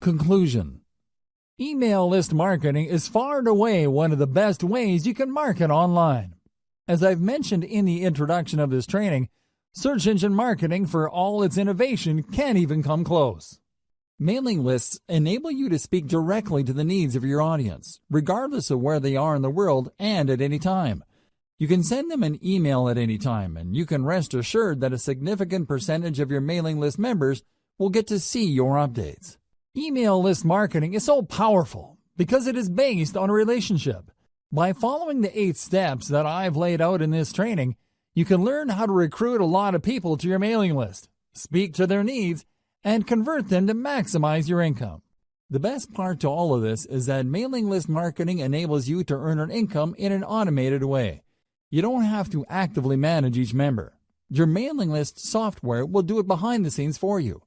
Conclusion: email list marketing is far and away one of the best ways you can market online. As I've mentioned in the introduction of this training, search engine marketing, for all its innovation, can't even come close. Mailing lists enable you to speak directly to the needs of your audience, regardless of where they are in the world and at any time. You can send them an email at any time, and you can rest assured that a significant percentage of your mailing list members will get to see your updates. Email list marketing is so powerful because it is based on a relationship. By following the 8 steps that I've laid out in this training, you can learn how to recruit a lot of people to your mailing list, speak to their needs, and convert them to maximize your income. The best part to all of this is that mailing list marketing enables you to earn an income in an automated way. You don't have to actively manage each member. Your mailing list software will do it behind the scenes for you.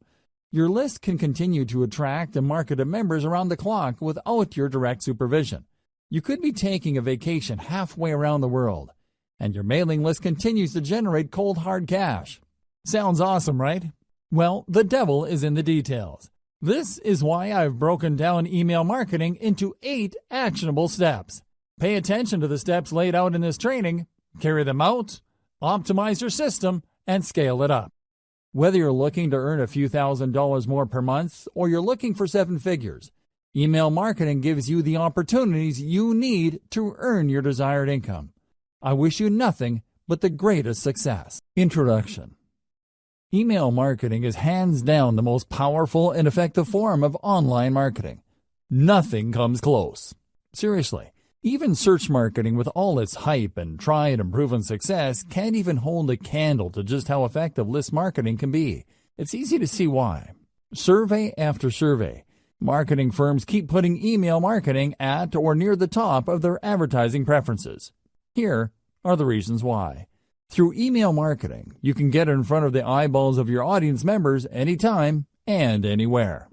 Your list can continue to attract and market to members around the clock without your direct supervision. You could be taking a vacation halfway around the world, and your mailing list continues to generate cold hard cash. Sounds awesome, right? Well, the devil is in the details. This is why I've broken down email marketing into 8 actionable steps. Pay attention to the steps laid out in this training, carry them out, optimize your system, and scale it up. Whether you're looking to earn a few $1,000s more per month or you're looking for 7 figures, email marketing gives you the opportunities you need to earn your desired income. I wish you nothing but the greatest success. Introduction. Email marketing is hands down the most powerful and effective form of online marketing. Nothing comes close. Seriously, even search marketing with all its hype and tried and proven success can't even hold a candle to just how effective list marketing can be. It's easy to see why. Survey after survey, marketing firms keep putting email marketing at or near the top of their advertising preferences. Here are the reasons why. Through email marketing, you can get in front of the eyeballs of your audience members anytime and anywhere.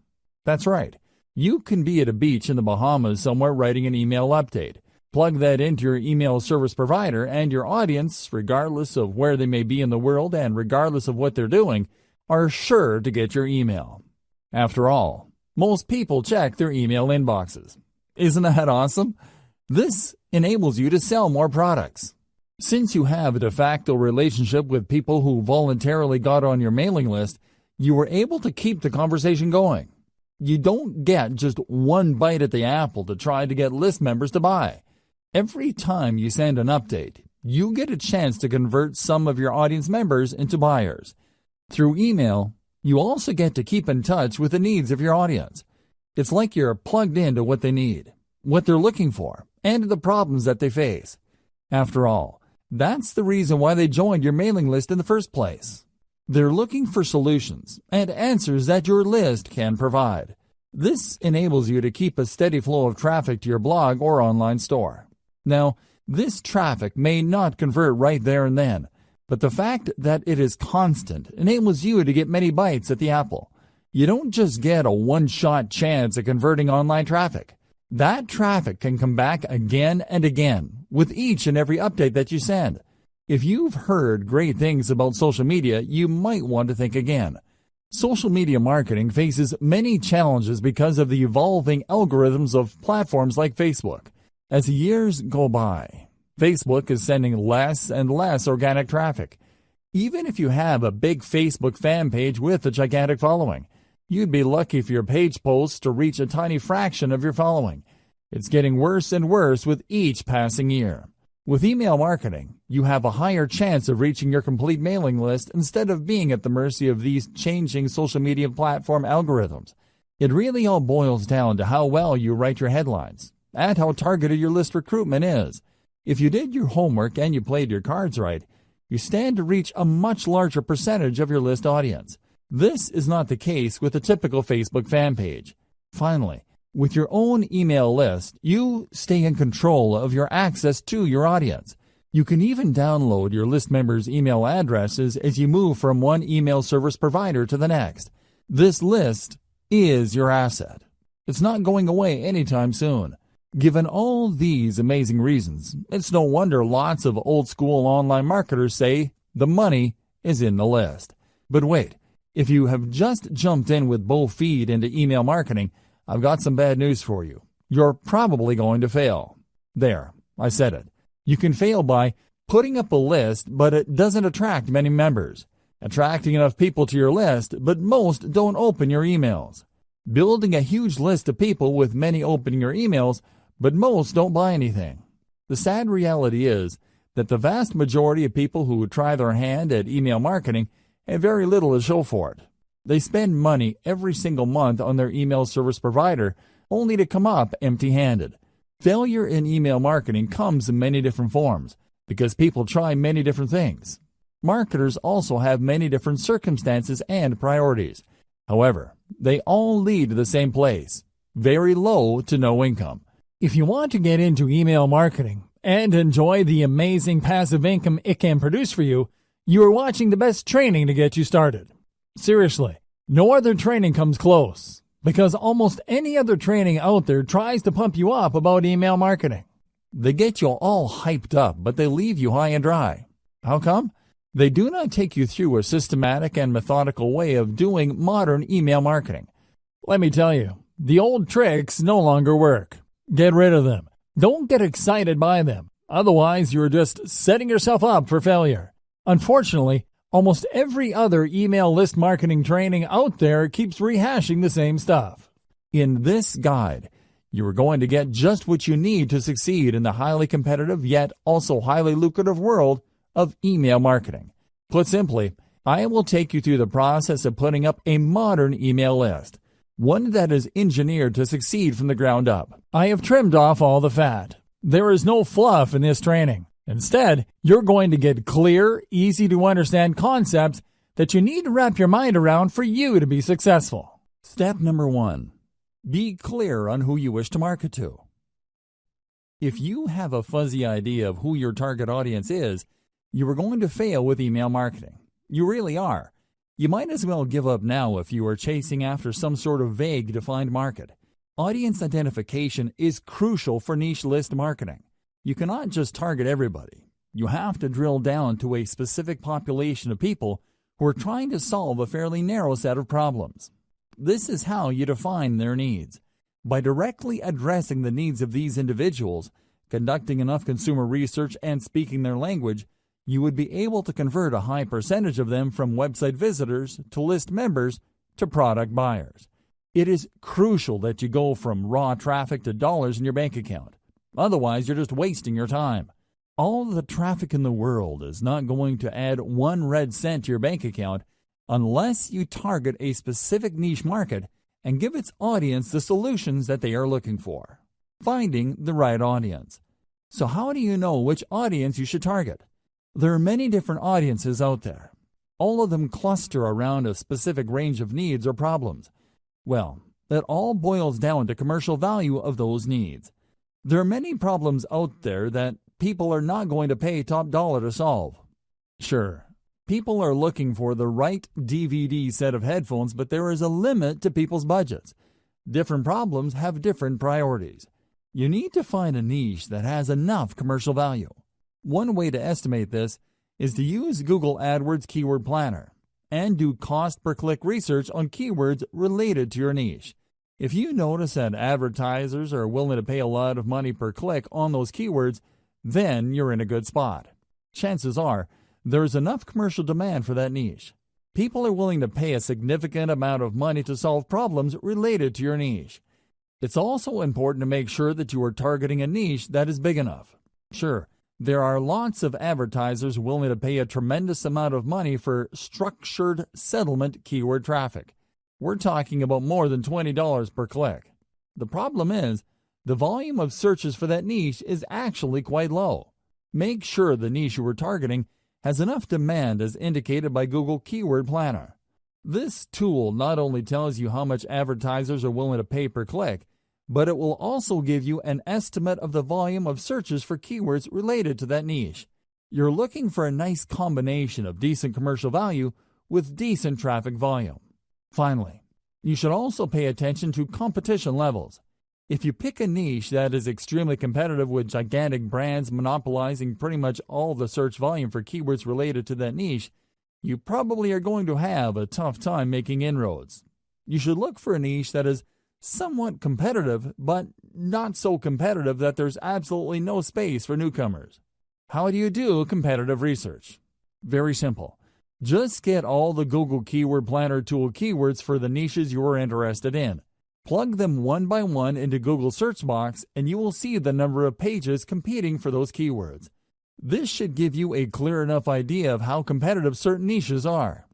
That's right. You can be at a beach in the Bahamas somewhere writing an email update. Plug that into your email service provider, and your audience, regardless of where they may be in the world and regardless of what they're doing, are sure to get your email. After all, most people check their email inboxes. Isn't that awesome? This enables you to sell more products. Since you have a de facto relationship with people who voluntarily got on your mailing list, you were able to keep the conversation going. You don't get just one bite at the apple to try to get list members to buy. Every time you send an update, you get a chance to convert some of your audience members into buyers. Through email, you also get to keep in touch with the needs of your audience. It's like you're plugged into what they need, what they're looking for, and the problems that they face. After all, that's the reason why they joined your mailing list in the first place. They're looking for solutions and answers that your list can provide. This enables you to keep a steady flow of traffic to your blog or online store. Now, this traffic may not convert right there and then, but the fact that it is constant enables you to get many bites at the apple. You don't just get a one-shot chance at converting online traffic. That traffic can come back again and again with each and every update that you send. If you've heard great things about social media, you might want to think again. Social media marketing faces many challenges because of the evolving algorithms of platforms like Facebook. As years go by, Facebook is sending less and less organic traffic. Even if you have a big Facebook fan page with a gigantic following, you'd be lucky for your page posts to reach a tiny fraction of your following. It's getting worse and worse with each passing year. With email marketing, you have a higher chance of reaching your complete mailing list instead of being at the mercy of these changing social media platform algorithms. It really all boils down to how well you write your headlines and how targeted your list recruitment is. If you did your homework and you played your cards right, you stand to reach a much larger percentage of your list audience. This is not the case with a typical Facebook fan page. Finally, with your own email list, you stay in control of your access to your audience. You can even download your list members' email addresses as you move from one email service provider to the next. This list is your asset. It's not going away anytime soon. Given all these amazing reasons, it's no wonder lots of old-school online marketers say the money is in the list. But wait, if you have just jumped in with both feet into email marketing, I've got some bad news for you. You're probably going to fail. There, I said it. You can fail by putting up a list, but it doesn't attract many members. Attracting enough people to your list, but most don't open your emails. Building a huge list of people with many opening your emails, but most don't buy anything. The sad reality is that the vast majority of people who try their hand at email marketing have very little to show for it. They spend money every single month on their email service provider only to come up empty-handed. Failure in email marketing comes in many different forms because people try many different things. Marketers also have many different circumstances and priorities. However, they all lead to the same place: very low to no income. If you want to get into email marketing and enjoy the amazing passive income it can produce for you, you are watching the best training to get you started. Seriously, no other training comes close, because almost any other training out there tries to pump you up about email marketing. They get you all hyped up, but they leave you high and dry. How come? They do not take you through a systematic and methodical way of doing modern email marketing. Let me tell you, the old tricks no longer work. Get rid of them. Don't get excited by them. Otherwise, you're just setting yourself up for failure. Unfortunately, almost every other email list marketing training out there keeps rehashing the same stuff. In this guide, you are going to get just what you need to succeed in the highly competitive yet also highly lucrative world of email marketing. Put simply, I will take you through the process of putting up a modern email list, one that is engineered to succeed from the ground up. I have trimmed off all the fat. There is no fluff in this training. Instead, you're going to get clear, easy-to-understand concepts that you need to wrap your mind around for you to be successful. Step number 1. Be clear on who you wish to market to. If you have a fuzzy idea of who your target audience is, you are going to fail with email marketing. You really are. You might as well give up now if you are chasing after some sort of vague defined market. Audience identification is crucial for niche list marketing. You cannot just target everybody. You have to drill down to a specific population of people who are trying to solve a fairly narrow set of problems. This is how you define their needs. By directly addressing the needs of these individuals, conducting enough consumer research, and speaking their language, you would be able to convert a high percentage of them from website visitors to list members to product buyers. It is crucial that you go from raw traffic to dollars in your bank account. Otherwise, you're just wasting your time. All the traffic in the world is not going to add 1 red cent to your bank account unless you target a specific niche market and give its audience the solutions that they are looking for. Finding the right audience. So how do you know which audience you should target? There are many different audiences out there. All of them cluster around a specific range of needs or problems. Well, it all boils down to commercial value of those needs. There are many problems out there that people are not going to pay top dollar to solve. Sure, people are looking for the right DVD set of headphones, but there is a limit to people's budgets. Different problems have different priorities. You need to find a niche that has enough commercial value. One way to estimate this is to use Google AdWords Keyword Planner and do cost per click research on keywords related to your niche. If you notice that advertisers are willing to pay a lot of money per click on those keywords, then you're in a good spot. Chances are there's enough commercial demand for that niche. People are willing to pay a significant amount of money to solve problems related to your niche. It's also important to make sure that you are targeting a niche that is big enough. Sure, there are lots of advertisers willing to pay a tremendous amount of money for structured settlement keyword traffic. We're talking about more than $20 per click. The problem is, the volume of searches for that niche is actually quite low. Make sure the niche you are targeting has enough demand as indicated by Google Keyword Planner. This tool not only tells you how much advertisers are willing to pay per click, but it will also give you an estimate of the volume of searches for keywords related to that niche. You're looking for a nice combination of decent commercial value with decent traffic volume. Finally, you should also pay attention to competition levels. If you pick a niche that is extremely competitive with gigantic brands monopolizing pretty much all the search volume for keywords related to that niche, you probably are going to have a tough time making inroads. You should look for a niche that is somewhat competitive, but not so competitive that there's absolutely no space for newcomers. How do you do competitive research? Very simple. Just get all the Google Keyword Planner tool keywords for the niches you are interested in. Plug them one by one into Google search box and you will see the number of pages competing for those keywords. This should give you a clear enough idea of how competitive certain niches are.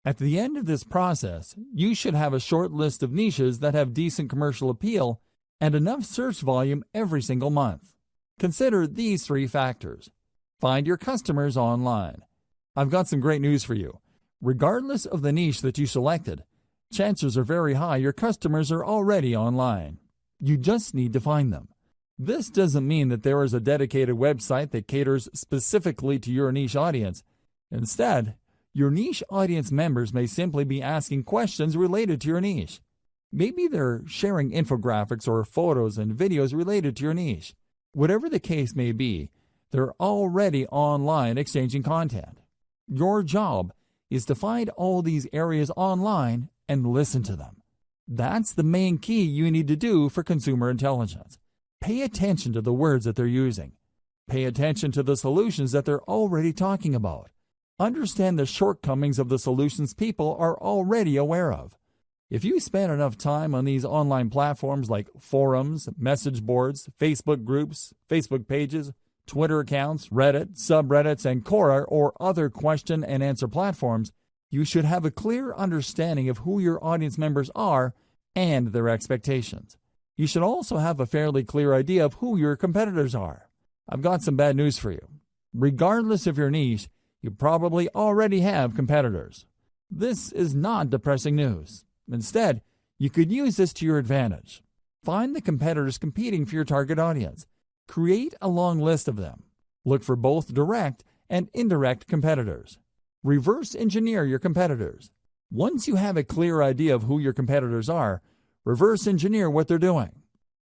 At the end of this process, you should have a short list of niches that have decent commercial appeal and enough search volume every single month. Consider these 3 factors. Find your customers online. I've got some great news for you. Regardless of the niche that you selected, chances are very high your customers are already online. You just need to find them. This doesn't mean that there is a dedicated website that caters specifically to your niche audience. Instead, your niche audience members may simply be asking questions related to your niche. Maybe they're sharing infographics or photos and videos related to your niche. Whatever the case may be, they're already online exchanging content. Your job is to find all these areas online and listen to them. That's the main key you need to do for consumer intelligence. Pay attention to the words that they're using. Pay attention to the solutions that they're already talking about. Understand the shortcomings of the solutions people are already aware of. If you spend enough time on these online platforms like forums, message boards, Facebook groups, Facebook pages, Twitter accounts, Reddit, subreddits, and Quora or other question and answer platforms, you should have a clear understanding of who your audience members are and their expectations. You should also have a fairly clear idea of who your competitors are. I've got some bad news for you. Regardless of your niche, you probably already have competitors. This is not depressing news. Instead, you could use this to your advantage. Find the competitors competing for your target audience. Create a long list of them. Look for both direct and indirect competitors. Reverse engineer your competitors. Once you have a clear idea of who your competitors are, reverse engineer what they're doing.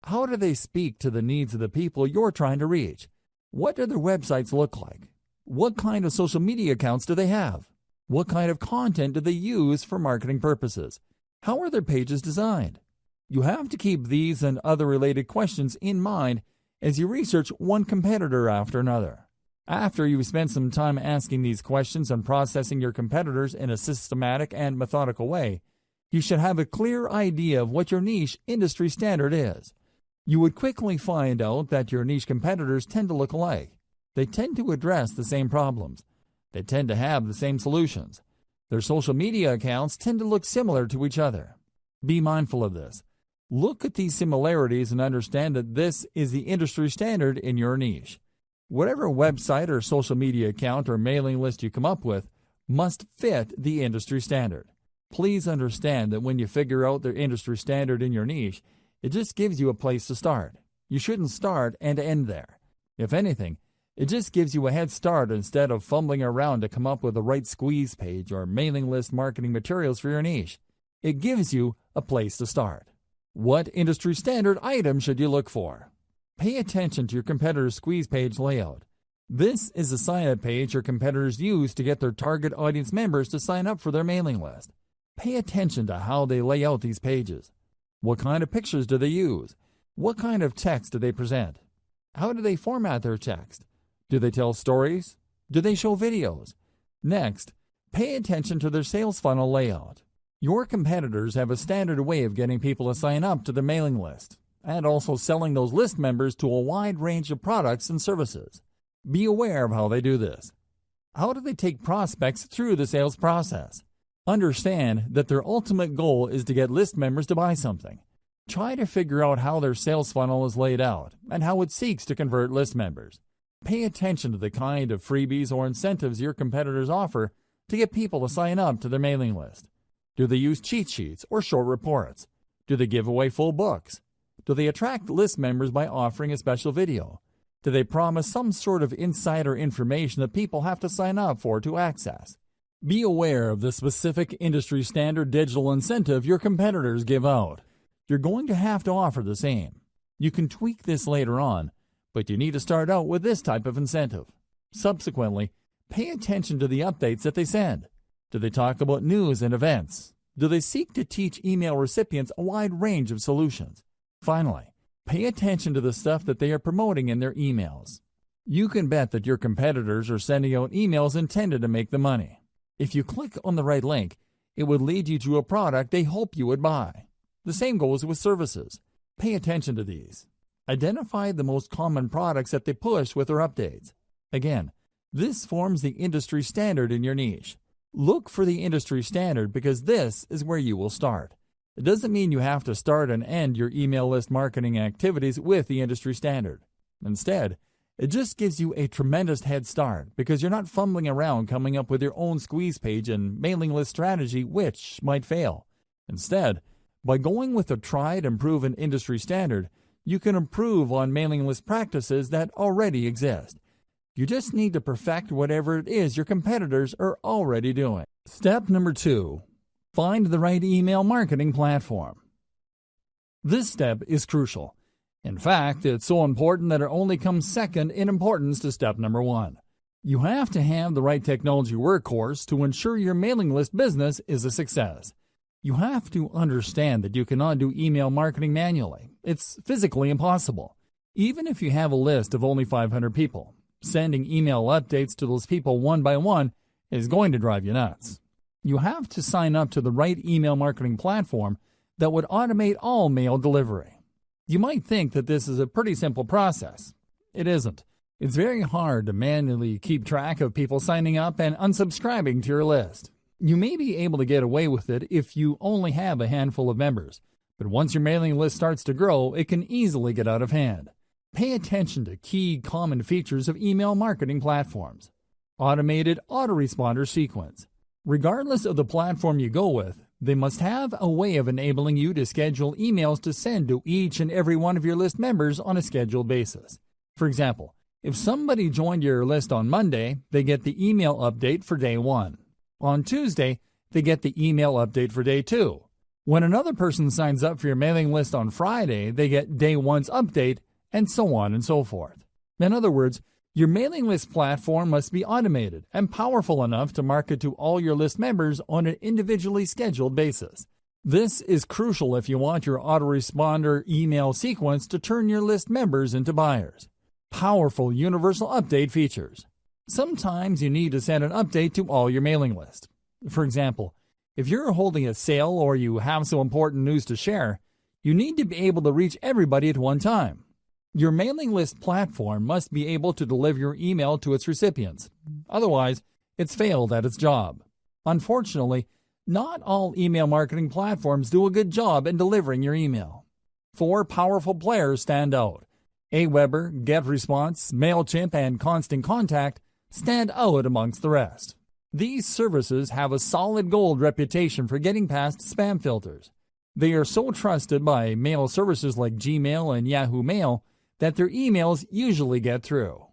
How do they speak to the needs of the people you're trying to reach? What do their websites look like? What kind of social media accounts do they have? What kind of content do they use for marketing purposes? How are their pages designed? You have to keep these and other related questions in mind as you research one competitor after another. After you've spent some time asking these questions and processing your competitors in a systematic and methodical way, you should have a clear idea of what your niche industry standard is. You would quickly find out that your niche competitors tend to look alike. They tend to address the same problems. They tend to have the same solutions. Their social media accounts tend to look similar to each other. Be mindful of this. Look at these similarities and understand that this is the industry standard in your niche. Whatever website or social media account or mailing list you come up with must fit the industry standard. Please understand that when you figure out the industry standard in your niche, it just gives you a place to start. You shouldn't start and end there. If anything, it just gives you a head start instead of fumbling around to come up with the right squeeze page or mailing list marketing materials for your niche. It gives you a place to start. What industry standard item should you look for? Pay attention to your competitor's squeeze page layout. This is a sign-up page your competitors use to get their target audience members to sign up for their mailing list. Pay attention to how they lay out these pages. What kind of pictures do they use? What kind of text do they present? How do they format their text? Do they tell stories? Do they show videos? Next, pay attention to their sales funnel layout. Your competitors have a standard way of getting people to sign up to their mailing list, and also selling those list members to a wide range of products and services. Be aware of how they do this. How do they take prospects through the sales process? Understand that their ultimate goal is to get list members to buy something. Try to figure out how their sales funnel is laid out and how it seeks to convert list members. Pay attention to the kind of freebies or incentives your competitors offer to get people to sign up to their mailing list. Do they use cheat sheets or short reports? Do they give away full books? Do they attract list members by offering a special video? Do they promise some sort of insider information that people have to sign up for to access? Be aware of the specific industry standard digital incentive your competitors give out. You're going to have to offer the same. You can tweak this later on, but you need to start out with this type of incentive. Subsequently, pay attention to the updates that they send. Do they talk about news and events? do they seek to teach email recipients a wide range of solutions. Finally, pay attention to the stuff that they are promoting in their emails. You can bet that your competitors are sending out emails intended to make the money. If you click on the right link, it would lead you to a product they hope you would buy. The same goes with services. Pay attention to these. Identify the most common products that they push with their updates. Again, this forms the industry standard in your niche. Look for the industry standard because this is where you will start. It doesn't mean you have to start and end your email list marketing activities with the industry standard. Instead, it just gives you a tremendous head start because you're not fumbling around coming up with your own squeeze page and mailing list strategy which might fail. Instead, by going with a tried and proven industry standard, you can improve on mailing list practices that already exist. You just need to perfect whatever it is your competitors are already doing. Step number 2. Find the right email marketing platform. This step is crucial. In fact, it's so important that it only comes second in importance to step number 1. You have to have the right technology workhorse to ensure your mailing list business is a success. You have to understand that you cannot do email marketing manually. It's physically impossible. Even if you have a list of only 500 people, sending email updates to those people one by one is going to drive you nuts. You have to sign up to the right email marketing platform that would automate all mail delivery. You might think that this is a pretty simple process. It isn't. It's very hard to manually keep track of people signing up and unsubscribing to your list. You may be able to get away with it if you only have a handful of members, but once your mailing list starts to grow, it can easily get out of hand. Pay attention to key common features of email marketing platforms. Automated autoresponder sequence. Regardless of the platform you go with, they must have a way of enabling you to schedule emails to send to each and every one of your list members on a scheduled basis. For example, if somebody joined your list on Monday, they get the email update for day 1. On Tuesday, they get the email update for day 2. When another person signs up for your mailing list on Friday, they get day 1's update, and so on and so forth. In other words, your mailing list platform must be automated and powerful enough to market to all your list members on an individually scheduled basis. This is crucial if you want your autoresponder email sequence to turn your list members into buyers. Powerful universal update features. Sometimes you need to send an update to all your mailing list. For example, if you're holding a sale or you have some important news to share, you need to be able to reach everybody at one time. Your mailing list platform must be able to deliver your email to its recipients. Otherwise, it's failed at its job. Unfortunately, not all email marketing platforms do a good job in delivering your email. 4 powerful players stand out. Aweber, GetResponse, MailChimp, and Constant Contact stand out amongst the rest. These services have a solid gold reputation for getting past spam filters. They are so trusted by mail services like Gmail and Yahoo Mail that their emails usually get through.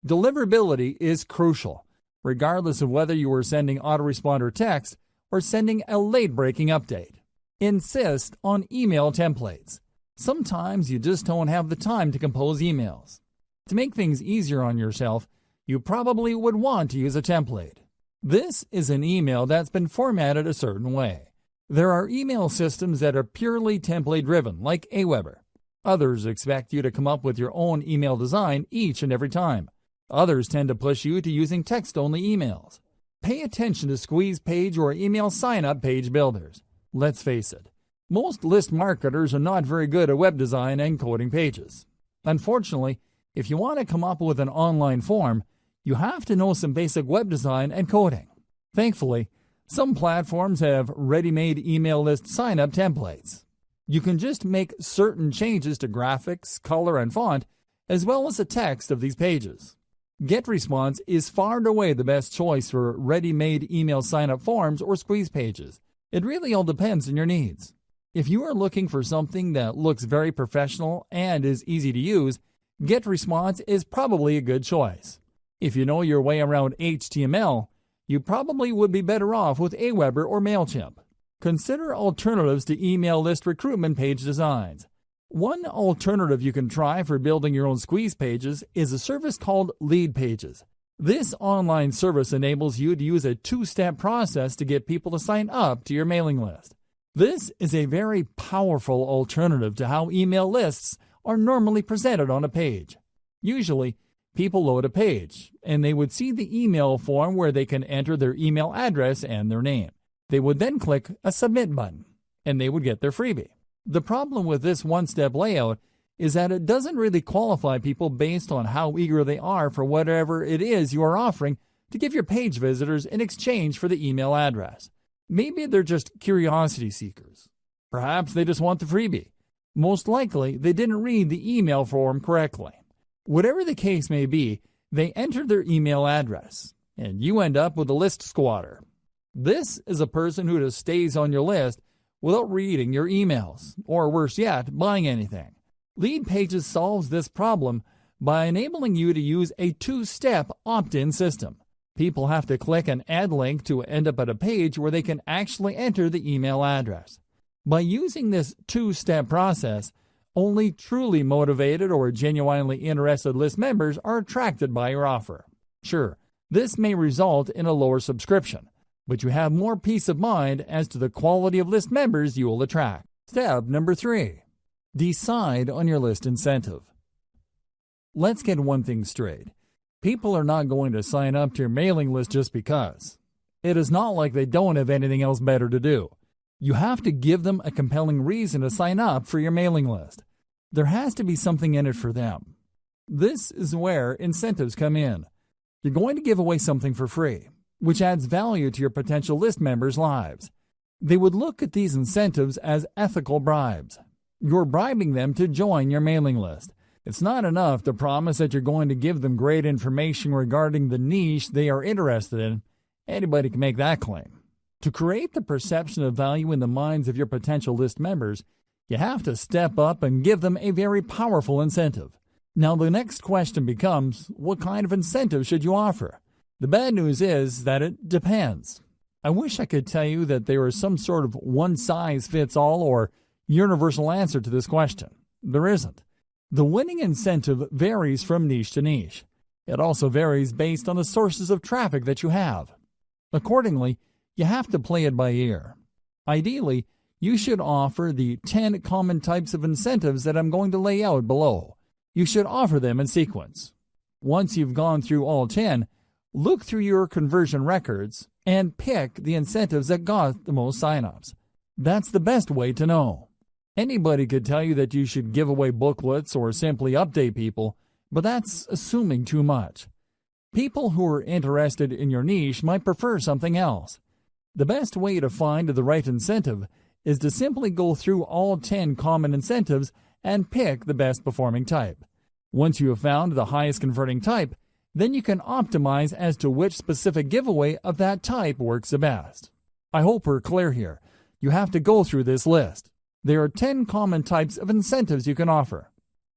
Deliverability is crucial, regardless of whether you are sending autoresponder text or sending a late-breaking update. Insist on email templates. Sometimes you just don't have the time to compose emails. To make things easier on yourself, you probably would want to use a template. This is an email that's been formatted a certain way. There are email systems that are purely template-driven, like Aweber. Others expect you to come up with your own email design each and every time. Others tend to push you to using text-only emails. Pay attention to squeeze page or email sign-up page builders. Let's face it, most list marketers are not very good at web design and coding pages. Unfortunately, if you want to come up with an online form, you have to know some basic web design and coding. Thankfully, some platforms have ready-made email list sign-up templates. You can just make certain changes to graphics, color, and font, as well as the text of these pages. GetResponse is far and away the best choice for ready-made email sign-up forms or squeeze pages. It really all depends on your needs. If you are looking for something that looks very professional and is easy to use, GetResponse is probably a good choice. If you know your way around HTML, you probably would be better off with Aweber or MailChimp. Consider alternatives to email list recruitment page designs. One alternative you can try for building your own squeeze pages is a service called Lead Pages. This online service enables you to use a two-step process to get people to sign up to your mailing list. This is a very powerful alternative to how email lists are normally presented on a page. Usually, people load a page, and they would see the email form where they can enter their email address and their name. They would then click a submit button, and they would get their freebie. The problem with this one-step layout is that it doesn't really qualify people based on how eager they are for whatever it is you are offering to give your page visitors in exchange for the email address. Maybe they're just curiosity seekers. Perhaps they just want the freebie. Most likely, they didn't read the email form correctly. Whatever the case may be, they entered their email address, and you end up with a list squatter. This is a person who just stays on your list without reading your emails, or worse yet, buying anything. Leadpages solves this problem by enabling you to use a two-step opt-in system. People have to click an add link to end up at a page where they can actually enter the email address. By using this two-step process, only truly motivated or genuinely interested list members are attracted by your offer. Sure, this may result in a lower subscription, but you have more peace of mind as to the quality of list members you will attract. Step number 3. Decide on your list incentive. Let's get one thing straight. People are not going to sign up to your mailing list just because. It is not like they don't have anything else better to do. You have to give them a compelling reason to sign up for your mailing list. There has to be something in it for them. This is where incentives come in. You're going to give away something for free, which adds value to your potential list members' lives. They would look at these incentives as ethical bribes. You're bribing them to join your mailing list. It's not enough to promise that you're going to give them great information regarding the niche they are interested in. Anybody can make that claim. To create the perception of value in the minds of your potential list members, you have to step up and give them a very powerful incentive. Now, the next question becomes, what kind of incentive should you offer? The bad news is that it depends. I wish I could tell you that there is some sort of one-size-fits-all or universal answer to this question. There isn't. The winning incentive varies from niche to niche. It also varies based on the sources of traffic that you have. Accordingly, you have to play it by ear. Ideally, you should offer the 10 common types of incentives that I'm going to lay out below. You should offer them in sequence. Once you've gone through all 10, look through your conversion records and pick the incentives that got the most signups. That's the best way to know. Anybody could tell you that you should give away booklets or simply update people, but that's assuming too much. People who are interested in your niche might prefer something else. The best way to find the right incentive is to simply go through all 10 common incentives and pick the best performing type. Once you have found the highest converting type, then you can optimize as to which specific giveaway of that type works the best. I hope we're clear here. You have to go through this list. There are 10 common types of incentives you can offer.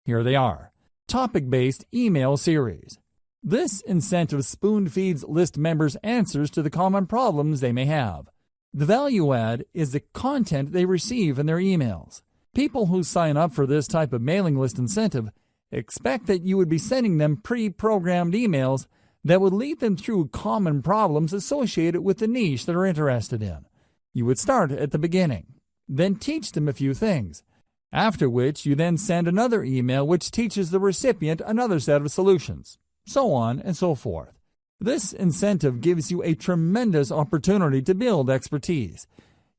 Here they are. Topic-based email series. This incentive spoon-feeds list members answers to the common problems they may have. The value add is the content they receive in their emails. People who sign up for this type of mailing list incentive expect that you would be sending them pre-programmed emails that would lead them through common problems associated with the niche they're interested in. You would start at the beginning, then teach them a few things, after which you then send another email which teaches the recipient another set of solutions, so on and so forth. This incentive gives you a tremendous opportunity to build expertise.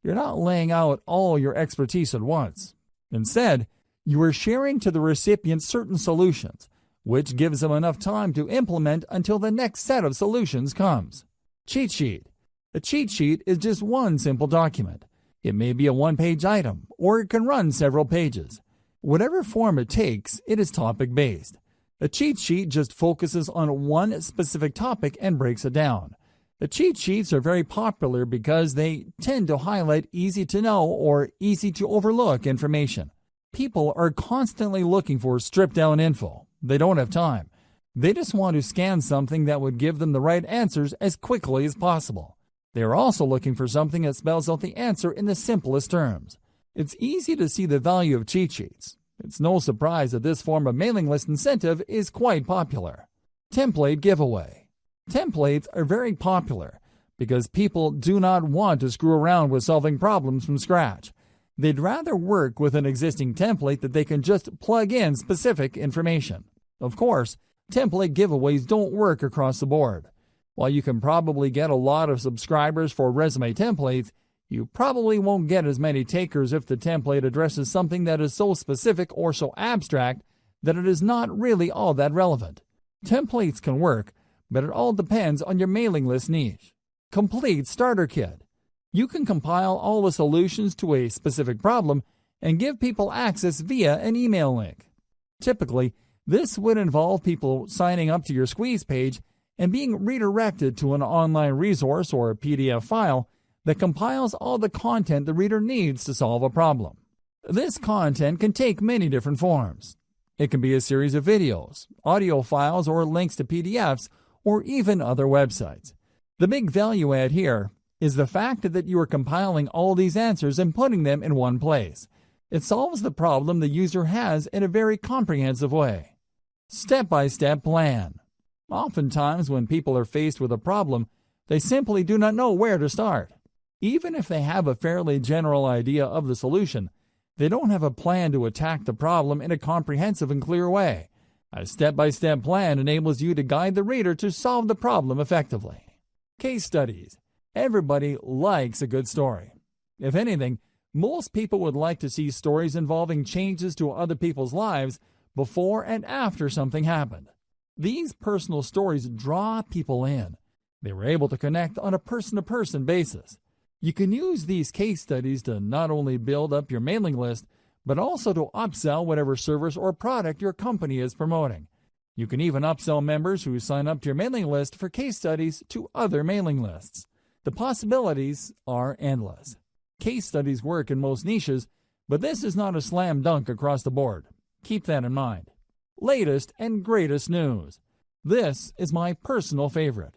You're not laying out all your expertise at once. Instead, you are sharing to the recipient certain solutions, which gives them enough time to implement until the next set of solutions comes. Cheat sheet. A cheat sheet is just one simple document. It may be a one-page item, or it can run several pages. Whatever form it takes, it is topic-based. A cheat sheet just focuses on one specific topic and breaks it down. The cheat sheets are very popular because they tend to highlight easy-to-know or easy-to-overlook information. People are constantly looking for stripped-down info. They don't have time. They just want to scan something that would give them the right answers as quickly as possible. They are also looking for something that spells out the answer in the simplest terms. It's easy to see the value of cheat sheets. It's no surprise that this form of mailing list incentive is quite popular. Template giveaway. Templates are very popular because people do not want to screw around with solving problems from scratch. They'd rather work with an existing template that they can just plug in specific information. Of course, template giveaways don't work across the board. While you can probably get a lot of subscribers for resume templates, you probably won't get as many takers if the template addresses something that is so specific or so abstract that it is not really all that relevant. Templates can work, but it all depends on your mailing list niche. Complete Starter Kit. You can compile all the solutions to a specific problem and give people access via an email link. Typically, this would involve people signing up to your squeeze page and being redirected to an online resource or a PDF file that compiles all the content the reader needs to solve a problem. This content can take many different forms. It can be a series of videos, audio files, or links to PDFs, or even other websites. The big value add here is the fact that you are compiling all these answers and putting them in one place. It solves the problem the user has in a very comprehensive way. Step-by-step plan. Oftentimes, when people are faced with a problem, they simply do not know where to start. Even if they have a fairly general idea of the solution, they don't have a plan to attack the problem in a comprehensive and clear way. A step-by-step plan enables you to guide the reader to solve the problem effectively. Case studies. Everybody likes a good story. If anything, most people would like to see stories involving changes to other people's lives before and after something happened. These personal stories draw people in. They were able to connect on a person-to-person basis. You can use these case studies to not only build up your mailing list, but also to upsell whatever service or product your company is promoting. You can even upsell members who sign up to your mailing list for case studies to other mailing lists. The possibilities are endless. Case studies work in most niches, but this is not a slam dunk across the board. Keep that in mind. Latest and greatest news. This is my personal favorite.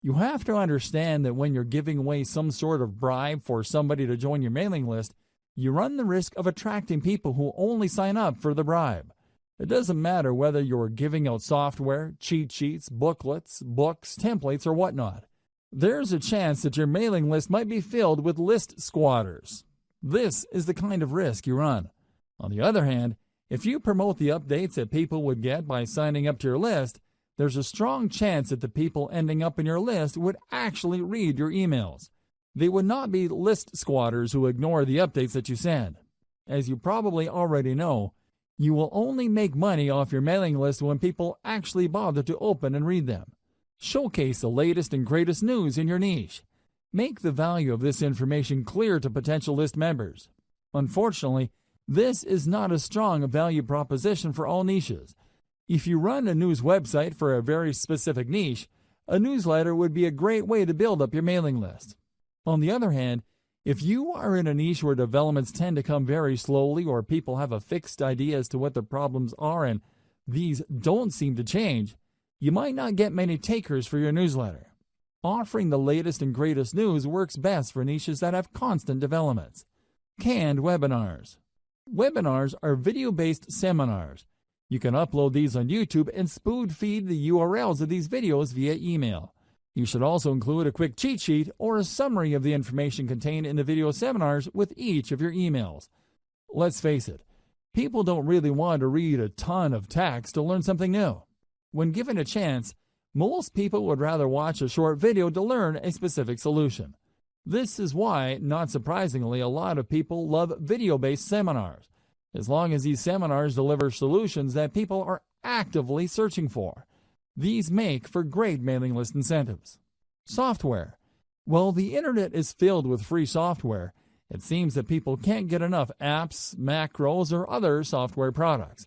You have to understand that when you're giving away some sort of bribe for somebody to join your mailing list, you run the risk of attracting people who only sign up for the bribe. It doesn't matter whether you're giving out software, cheat sheets, booklets, books, templates, or whatnot. There's a chance that your mailing list might be filled with list squatters. This is the kind of risk you run. On the other hand, if you promote the updates that people would get by signing up to your list, there's a strong chance that the people ending up in your list would actually read your emails. They would not be list squatters who ignore the updates that you send. As you probably already know, you will only make money off your mailing list when people actually bother to open and read them. Showcase the latest and greatest news in your niche. Make the value of this information clear to potential list members. Unfortunately, this is not a strong value proposition for all niches. If you run a news website for a very specific niche, a newsletter would be a great way to build up your mailing list. On the other hand, if you are in a niche where developments tend to come very slowly or people have a fixed idea as to what the problems are and these don't seem to change, you might not get many takers for your newsletter. Offering the latest and greatest news works best for niches that have constant developments. Canned webinars. Webinars are video-based seminars. You can upload these on YouTube and spoon feed the URLs of these videos via email. You should also include a quick cheat sheet or a summary of the information contained in the video seminars with each of your emails. Let's face it, people don't really want to read a ton of text to learn something new. When given a chance, most people would rather watch a short video to learn a specific solution. This is why, not surprisingly, a lot of people love video-based seminars, as long as these seminars deliver solutions that people are actively searching for. These make for great mailing list incentives. Software. While the internet is filled with free software, it seems that people can't get enough apps, macros, or other software products.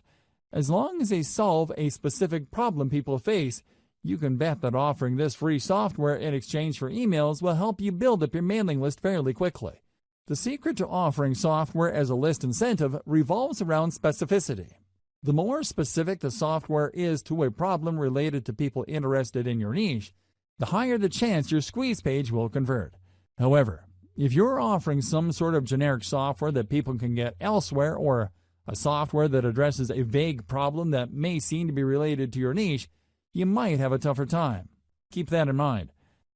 As long as they solve a specific problem people face, you can bet that offering this free software in exchange for emails will help you build up your mailing list fairly quickly. The secret to offering software as a list incentive revolves around specificity. The more specific the software is to a problem related to people interested in your niche, the higher the chance your squeeze page will convert. However, if you're offering some sort of generic software that people can get elsewhere, or a software that addresses a vague problem that may seem to be related to your niche, you might have a tougher time. Keep that in mind.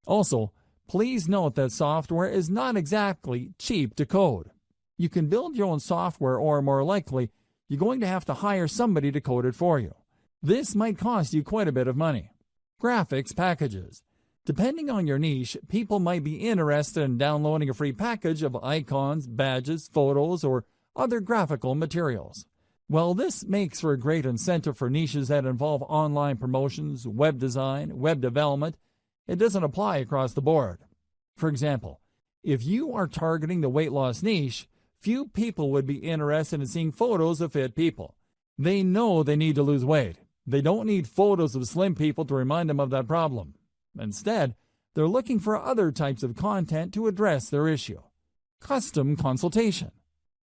Also, please note that software is not exactly cheap to code. You can build your own software, or more likely, you're going to have to hire somebody to code it for you. This might cost you quite a bit of money. Graphics packages. Depending on your niche, people might be interested in downloading a free package of icons, badges, photos, or other graphical materials. Well, this makes for a great incentive for niches that involve online promotions, web design, web development. It doesn't apply across the board. For example, if you are targeting the weight loss niche, few people would be interested in seeing photos of fit people. They know they need to lose weight. They don't need photos of slim people to remind them of that problem. Instead, they're looking for other types of content to address their issue. Custom consultation.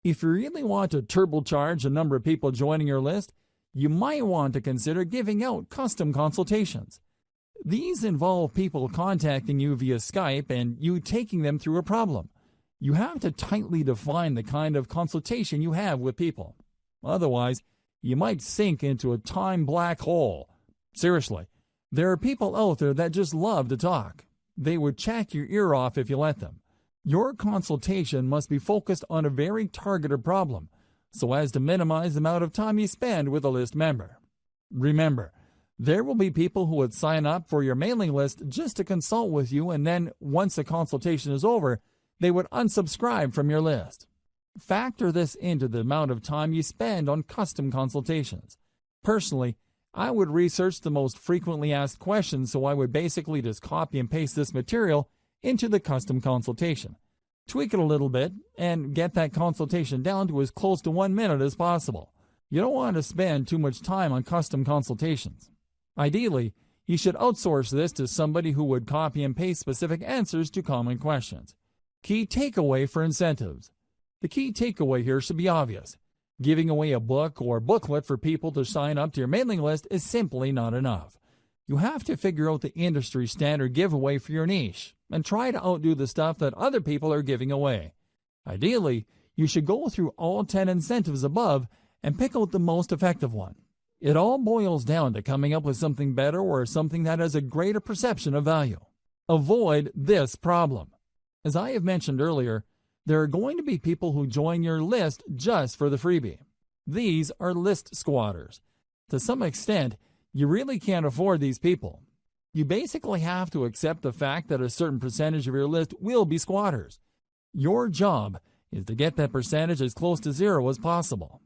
If you really want to turbocharge the number of people joining your list, you might want to consider giving out custom consultations. These involve people contacting you via Skype and you taking them through a problem. You have to tightly define the kind of consultation you have with people. Otherwise, you might sink into a time black hole. Seriously, there are people out there that just love to talk. They would chat your ear off if you let them. Your consultation must be focused on a very targeted problem, so as to minimize the amount of time you spend with a list member. Remember, there will be people who would sign up for your mailing list just to consult with you, and then, once the consultation is over, they would unsubscribe from your list. Factor this into the amount of time you spend on custom consultations. Personally, I would research the most frequently asked questions, so I would basically just copy and paste this material into the custom consultation. Tweak it a little bit and get that consultation down to as close to 1 minute as possible. You don't want to spend too much time on custom consultations. Ideally, you should outsource this to somebody who would copy and paste specific answers to common questions. Key takeaway for incentives. The key takeaway here should be obvious. Giving away a book or booklet for people to sign up to your mailing list is simply not enough. You have to figure out the industry standard giveaway for your niche and try to outdo the stuff that other people are giving away. Ideally, you should go through all 10 incentives above and pick out the most effective one. It all boils down to coming up with something better or something that has a greater perception of value. Avoid this problem. As I have mentioned earlier, there are going to be people who join your list just for the freebie. These are list squatters. To some extent, you really can't afford these people. You basically have to accept the fact that a certain percentage of your list will be squatters. Your job is to get that percentage as close to zero as possible.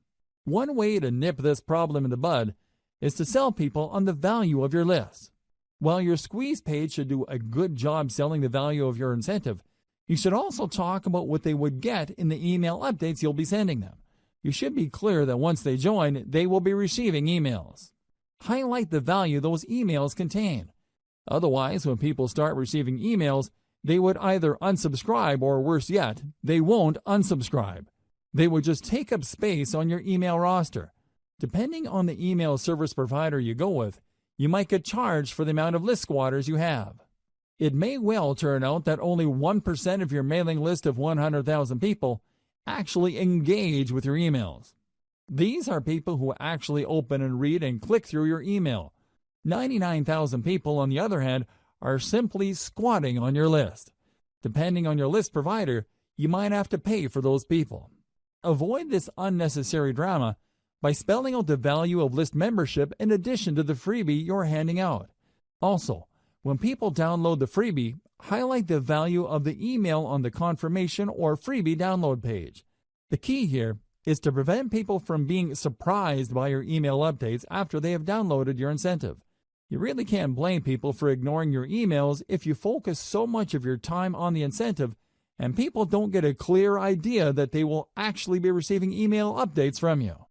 One way to nip this problem in the bud is to sell people on the value of your list. While your squeeze page should do a good job selling the value of your incentive, you should also talk about what they would get in the email updates you'll be sending them. You should be clear that once they join, they will be receiving emails. Highlight the value those emails contain. Otherwise, when people start receiving emails, they would either unsubscribe or, worse yet, they won't unsubscribe. They would just take up space on your email roster. Depending on the email service provider you go with, you might get charged for the amount of list squatters you have. It may well turn out that only 1% of your mailing list of 100,000 people actually engage with your emails. These are people who actually open and read and click through your email. 99,000 people, on the other hand, are simply squatting on your list. Depending on your list provider, you might have to pay for those people. Avoid this unnecessary drama by spelling out the value of list membership in addition to the freebie you're handing out. Also, when people download the freebie, highlight the value of the email on the confirmation or freebie download page. The key here is to prevent people from being surprised by your email updates after they have downloaded your incentive. You really can't blame people for ignoring your emails if you focus so much of your time on the incentive and people don't get a clear idea that they will actually be receiving email updates from you.